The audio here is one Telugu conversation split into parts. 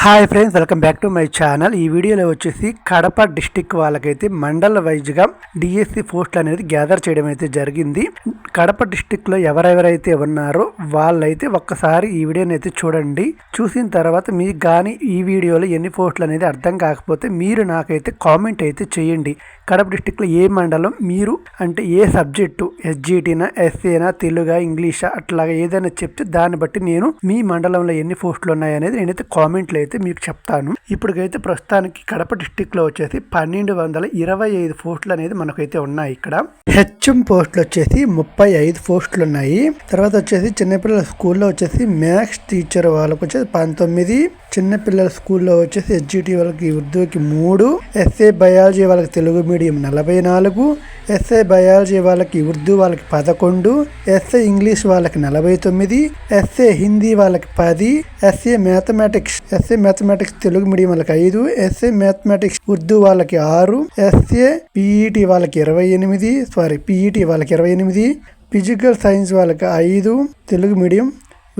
Hi friends, welcome back to my channel. ఈ వీడియోలో వచ్చేసి కడప డిస్టిక్ వాళ్ళకైతే మండల వైజ్గా డిఎస్సి పోస్టులు అనేది గ్యాదర్ చేయడం అయితే జరిగింది. కడప డిస్టిక్లో ఎవరెవరైతే ఉన్నారో వాళ్ళైతే ఒక్కసారి ఈ వీడియోని అయితే చూడండి. చూసిన తర్వాత మీకు కానీ ఈ వీడియోలో ఎన్ని పోస్టులు అనేది అర్థం కాకపోతే మీరు నాకైతే కామెంట్ అయితే చేయండి. కడప డిస్టిక్లో ఏ మండలం మీరు అంటే ఏ సబ్జెక్టు, ఎస్జిటినా, ఎస్ఏనా, తెలుగా, ఇంగ్లీషా అట్లాగా ఏదైనా చెప్తే దాన్ని బట్టి నేను మీ మండలంలో ఎన్ని పోస్టులు ఉన్నాయనేది నేనైతే కామెంట్లో అయితే మీకు చెప్తాను. ఇప్పటికైతే ప్రస్తుతానికి కడప డిస్టిక్లో వచ్చేసి 1225 పోస్టులు అనేది మనకైతే ఉన్నాయి. ఇక్కడ హెచ్ఎం పోస్టులు వచ్చేసి 35 పోస్టులు ఉన్నాయి. తర్వాత వచ్చేసి చిన్నపిల్లల స్కూల్లో వచ్చేసి మ్యాథ్స్ టీచర్ వాళ్ళకి వచ్చేసి 19, చిన్నపిల్లల స్కూల్లో వచ్చేసి ఎస్జిటి వాళ్ళకి ఉర్దూకి 3, ఎస్ఏ బయాలజీ వాళ్ళకి తెలుగు మీడియం 44, ఎస్ఏ బయాలజీ వాళ్ళకి ఉర్దూ వాళ్ళకి 11, ఎస్ఏ ఇంగ్లీష్ వాళ్ళకి 49, ఎస్ఏ హిందీ వాళ్ళకి 10, ఎస్ఏ మ్యాథమెటిక్స్ తెలుగు మీడియం వాళ్ళకి 5, ఎస్ఏ మ్యాథమెటిక్స్ ఉర్దూ వాళ్ళకి 6, ఎస్ఏ పీఈటీ వాళ్ళకి 28, ఫిజికల్ సైన్స్ వాళ్ళకి 5 తెలుగు మీడియం,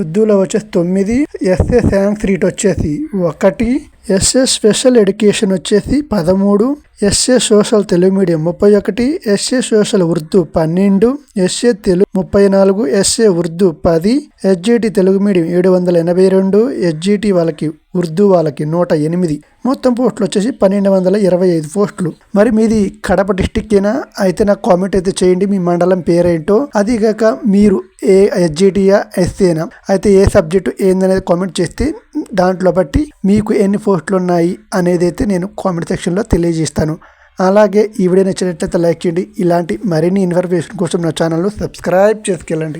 ఉర్దూలో వచ్చేసి 9, ఎస్ఏ సాంస్క్రిట్ వచ్చేసి 1, ఎస్ఏ స్పెషల్ ఎడ్యుకేషన్ వచ్చేసి 13, SA social Telugu medium 31, SA social Urdu 12, SA Telugu 34, SA Urdu 10, SGT Telugu medium 782, SGT వాళ్ళకి ఉర్దూ వాళ్ళకి 108. మొత్తం పోస్టులు వచ్చేసి 1225 పోస్టులు. మరి మీది కడప డిస్టిక్ ఏనా? అయితే నాకు కామెంట్ అయితే చేయండి మీ మండలం పేరేంటో. అది కాక మీరు ఏ ఎస్జిటియా, ఎస్ఏనా, అయితే ఏ సబ్జెక్టు ఏందనేది కామెంట్ చేస్తే దాంట్లో బట్టి మీకు ఎన్ని పోస్టులు ఉన్నాయి అనేది అయితే నేను కామెంట్ సెక్షన్లో తెలియజేస్తాను. అలాగే ఈ వీడియో నచ్చినట్లయితే లైక్ చేయండి. ఇలాంటి మరిన్ని ఇన్ఫర్మేషన్ కోసం నా ఛానల్ను సబ్స్క్రైబ్ చేసుకెళ్ళండి.